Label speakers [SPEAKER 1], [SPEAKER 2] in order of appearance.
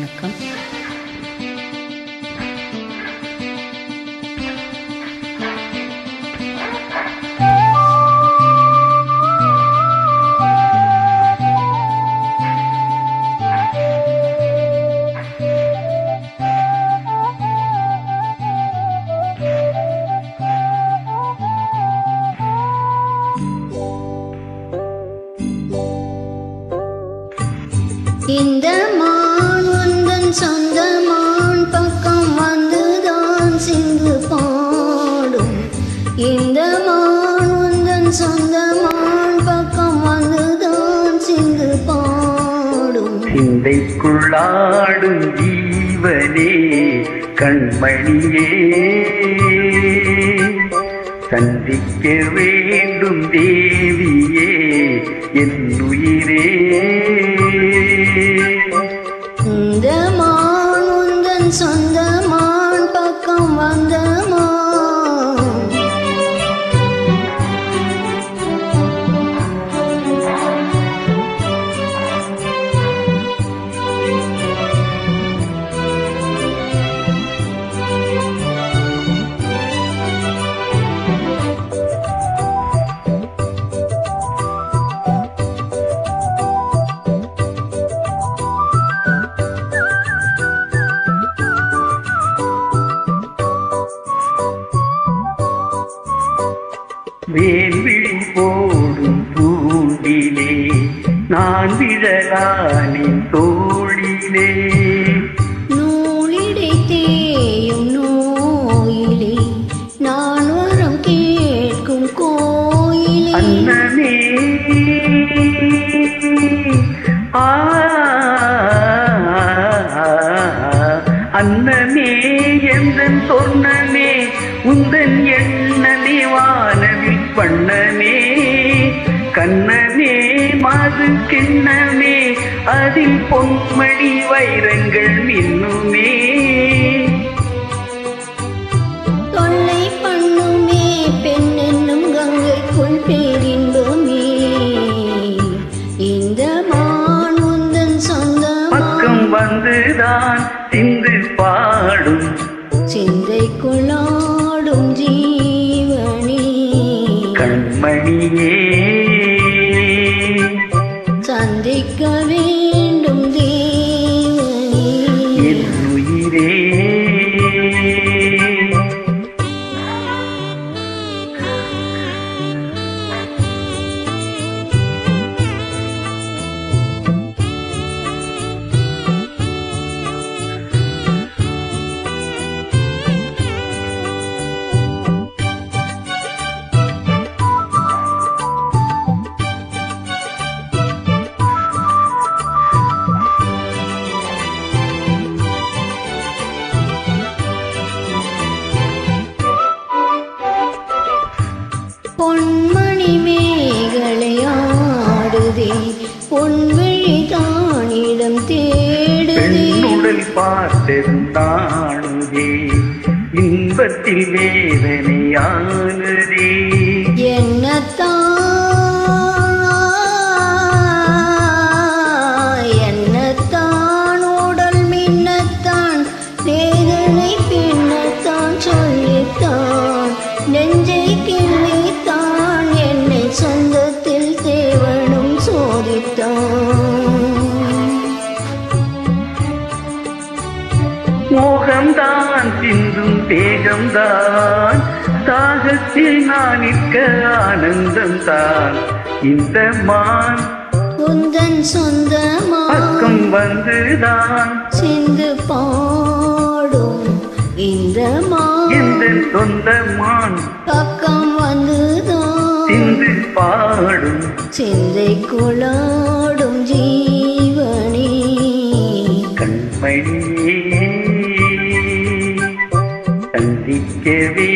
[SPEAKER 1] வணக்கம்.
[SPEAKER 2] இந்த மான் உந்தன் சொந்த மான் பக்கம் வந்துதான் சிந்து பாடும். இந்த மான் உந்தன் சொந்த மான் பக்கம் வந்துதான் சிந்து பாடும்.
[SPEAKER 3] சிந்தைக்குள்ளாடும் ஜீவனே கண்மணியே, சந்திக்க வேண்டும் தேவியே என் உயிரே.
[SPEAKER 2] இந்த மான் உந்தன் சொந்த மான் பக்கம் வந்த மான்.
[SPEAKER 3] வேன்விழி போடும் பூண்டிலே நான் விழலானின் தோழிலே.
[SPEAKER 2] நூலிடை தேயும் நோயிலே நான் வரம் கேட்கும் கோயிலே.
[SPEAKER 3] அன்னமே அன்னமே எந்தன் சொர்ணமே உந்தன் எண்ணமே வானவில் பண்ணமே. கண்ணமே மாது கிண்ணமே அதில் பொன்மணி வைரங்கள் மின்னுமே.
[SPEAKER 2] தொல்லை பண்ணுமே பெண் என்னும் கங்கைக்குள் பேரின்பமே. இந்த மான் உந்தன் சொந்த
[SPEAKER 3] பக்கம் வந்துதான் சிந்து பாடும்.
[SPEAKER 2] சிந்தைக்குள்ளாடும் ஜீவனே
[SPEAKER 3] கண்மணியே,
[SPEAKER 2] சந்திக்க வேண்டும் தேவனே
[SPEAKER 3] என் உயிரே.
[SPEAKER 2] பொன்மணி மேகலையாடுதே பொன்விழி தானிடம் தேடுதே.
[SPEAKER 3] பெண்ணுடல் பார்த்தெந்தாணுதே இன்பத்தில் வேதனையானதே.
[SPEAKER 2] என்னத்தான் உடல் மின்னத்தான் வேதனை பின்னத்தான் சொல்லித்தான் நெஞ்சை கிள்ளித்தான் என்னை சொந்தத்தில் தேவனும் சோதித்தான்.
[SPEAKER 3] மோகம்தான் சிந்தும் தேகம்தான் தாகத்தில் நான் நிற்க ஆனந்தம்தான். இந்த மான்
[SPEAKER 2] உந்தன் சொந்த
[SPEAKER 3] பக்கம்
[SPEAKER 2] மான்
[SPEAKER 3] வந்துதான்
[SPEAKER 2] சிந்து பாடும். இந்த மான்
[SPEAKER 3] எந்த சொந்த மான்
[SPEAKER 2] பக்கம் வந்துதான்
[SPEAKER 3] சிந்து பாடும்.
[SPEAKER 2] சிந்தைக்குள்ளாடும் ஜீவனே
[SPEAKER 3] கண்மணியே, சந்திக்கவே